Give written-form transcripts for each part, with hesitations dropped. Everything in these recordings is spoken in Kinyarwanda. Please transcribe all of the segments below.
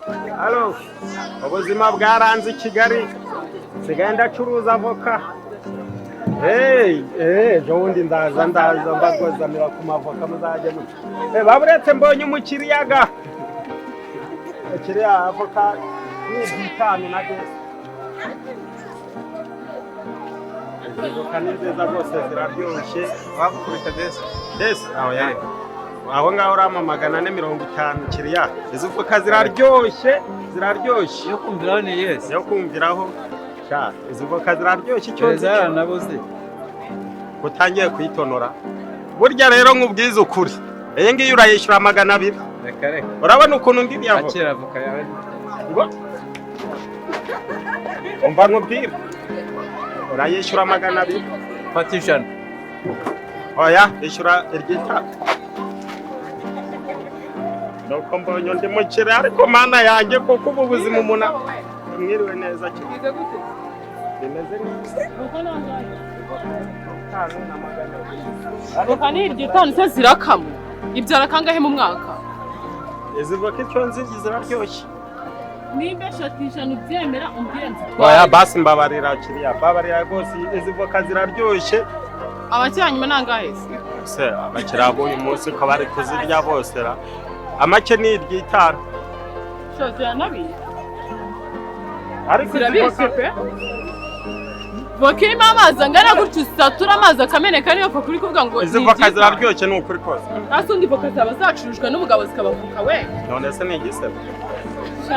Halo, ubuzima bwaranze Kigali. Sigaye ndacuruza avoka. Ejo bundi ndaza mbagozanira ku mavoka muzajye muca. Baburetse mbonye umukiriyaga. Kiriya avoka ni 5 na desi. Avoka ni nziza rwose ziraryoshye. Wakubita desi? Aho yaye. Aho ngaho urama 450 kiriya. Izo voka ziraryoshye. Yo kumviraho ni yes. Yo kumviraho. Sha, izo voka ziraryoshye icyo nzara nabuze. Utangiye kuyitonora. Burya rero nkubwiza ukuri. Iyi ngiyi urayishyura 200. Reka. Urabona ukuntu ngiri yavo. Akira avoka yawe. Ngo. Umva nkubwira. Urayishyura 200. Fatishana. Oya, ishyura iryita. Nuko mbonye ndi mukire ariko mana yanjye kuko ubu buzima umuntu mwiriwe neza cyane. Bimeze neza. Avoka ni iryitanu se zirakamwe. Ibyara kangahe mu mwaka? Izi voka icyo nziza ziraryoshye. Nimba eshatu ubyemera umbirenze. Oya basi mbabarira kiriya. Mbabarira rwose izi voka ziraryoshye. Abakiranyuma nangahe se? Se abakira uyu munsi ko bari kuzirya bose ra. Amake ni iryitanu. Shoza nabi. Ariko zirabishye pe. Voka irimo amazi angana gutyo usatura amazi akameneka niyo voka uri kuvuga ngo izi voka ziraryoshye ni ukuri kose. Asundi voka zaba zacurujwe n'umugabo zikabavuka we. None se ni igisebo.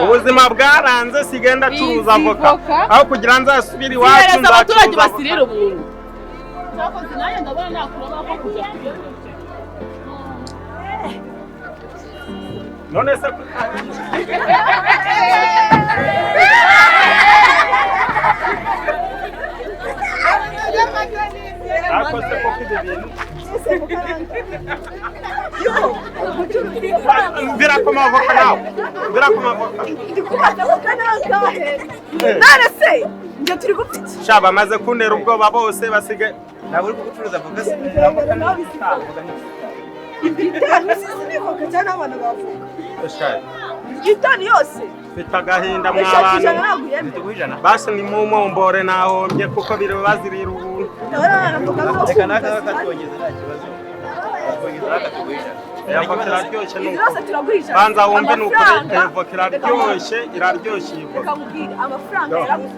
Ubuzima bwaranze sigenda curuza avoka. Aho kugira nzasubira iwacu nzacuruza abaturage basirira ubuntu. Cyakoze naye ndabona nakuraba ko kujya none se ako se ko kidebintu birakoma avoka nawe birakoma avoka ndikubaza avoka nangahe none se njye turi gupfiki shaba maze kuntera ubwoba bose basige Ntabwo uri gucuruza avoka se? Biteye sisi ni voka cyane abantu bavuga Eshaye itani yose fita agahinda mw'abantu naguyeme basi ni mumombore nahombye kuko biri bazirira ubuntu Reka naka katwongeza nta kibazo. Twongeza nakatugwijana. avoka iraryoshye nuko zose turagurishana banza wumve nuko avoka iraryoshye iyi voka ukamubwira amafaranga yaraguze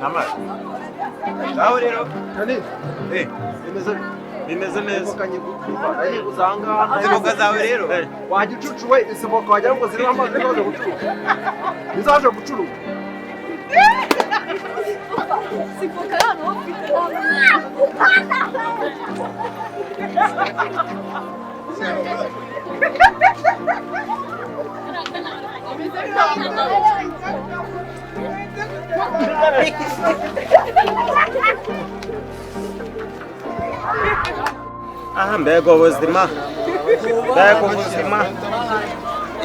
n'amazi Aho rero. bimeze neza ari gusanga Avoka zawe rero. wajya ucucuwe izi voka wagira ngo zirimo amazi n'abaje gucuruza izaje gucuruza sivoka hano ufite aha mbega ubuzima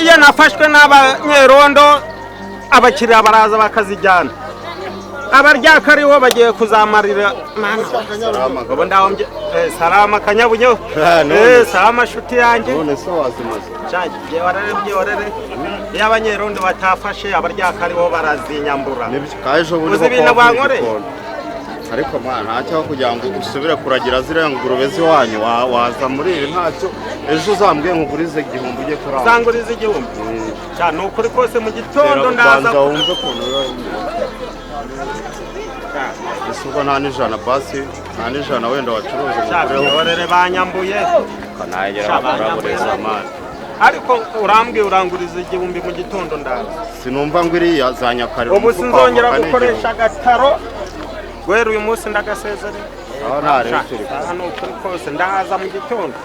iyo nafashwe n'abanyerondo abakiriya baraza bakazijyana abaryaka ariho bagiye kuzamarira ubu ndahombye salama kanyabunyo salama shuti yanjye none se wazimaze byewarere iyo abanyerondo batafashe abaryaka ariho barazinyambura kaje ubundi uzi ibintu bankoreye ariko mwana ntacyo kugira ngo usubire kuragira ziriya ngurube z'iwanyu waza muri ibi ntacyo ejo uzambwiye ngo ugurize igihumbi ujye kurara uzanguriza igihumbi cyane ukuri kose mu gitondo ndaza wumve ukuntu ese ubwo nta n'ijana basi nta n'ijana wenda wacuruza ubureho banyambuye kanagera bakurabureza amana ariko urambwiye uranguriza igihumbi mu gitondo ndaza sinumva ngo iriya za nyakariro ubu sinzongera gukoresha agataro guhera uyu munsi ndagasezerera aho nta rero turi aha ni ukuri kose ndahaza mu gitondo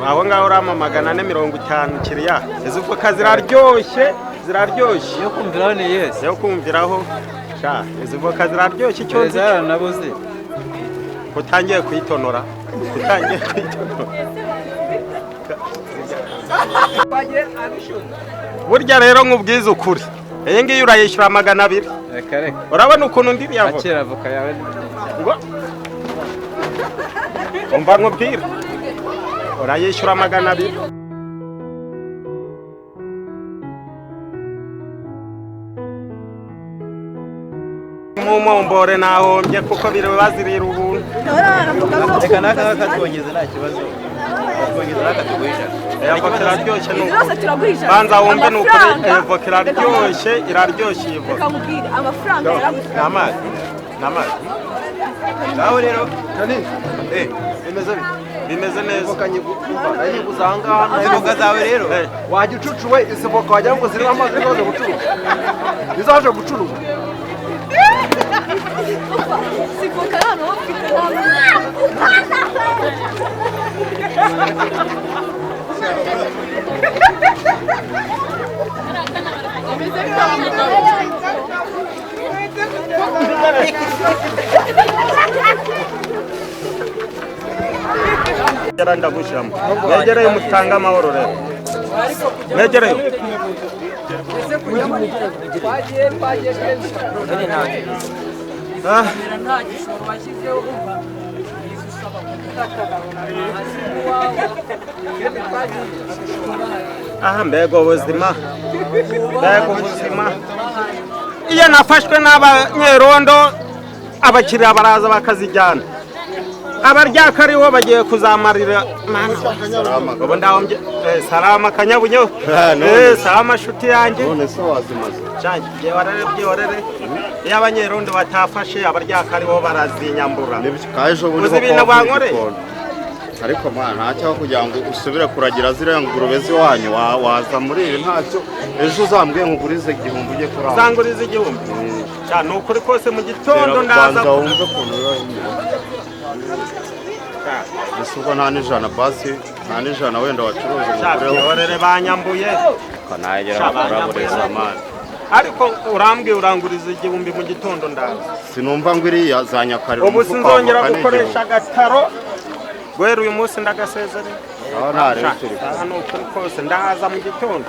aho ngaho urama 450 kiriya. Izi voka ziraryoshye Yo kumviraho ni yes. yo kumviraho. Sha izi voka ziraryoshye icyo nzi Zaranabuze. utangiye kuyitonora. Burya rero nk'ubwiza ukuri. Iyi ngiyi urayishyura 200. Reka reka. Urabona ukuntu ndiri yavo. Akira avoka yawe. Ngo umva nkubwira. Urayishyura 200. Mumombore nahombye kuko biri bazirira ubuntu. Reka naka katwongeza nta kibazo. Katwongeza naka tuguhisha. Voka iraryoshye nuko. Zose turagurisha. Banza wumve nuko voka iraryoshye iraryoshye voka. Reka mubwire amafaranga yaraguze. Namazi. Ngaho rero. Bimeze neza. Ayiguza ahangaha Voka zawe rero. wajya ucucuwe izi voka wagira ngo zirimo amazi zaje gucuruza nizaje gucuruza Sifoka hano bafite hano. Ndagushyiramo. Mwegereye mutanga amahoro rero. Mwegereye. Mbega ubuzima. Iyo nafashwe n'abanyerondo abakiriya baraza bakazijyana. Abaryaka ariho bagiye kuzamarira ubu ndahombye salama kanyabunyo salama shuti yanjye none se wazimaze cyane byewarere iyo abanyerondo batafashe abaryaka ariho barazinyambura kaje ubundi uzi ibintu bankoreye ariko mana ntacyo kugira ngo usubire kuragira ziriya ngurube ziwanyu waza muri ibi ntacyo ejo uzambwiye nkugurize igihumbi ujye kuramba uzangurize igihumbi cyane ukuri kose mu gitondo ndaza wumve ukuntu ese ubwo nta n'ijana basi nta n'ijana wenda wacuruza umugore banyambuye kanagera kuraburiza amani ariko urambwiye uranguriza igihumbi mu gitondo ndaza sinumva ngo iriya za nyakariro ubu sinzongera gukoresha agataro guhera uyu munsi ndagasezerera aho nta rero turi hano ukuri kose ndahaza mu gitondo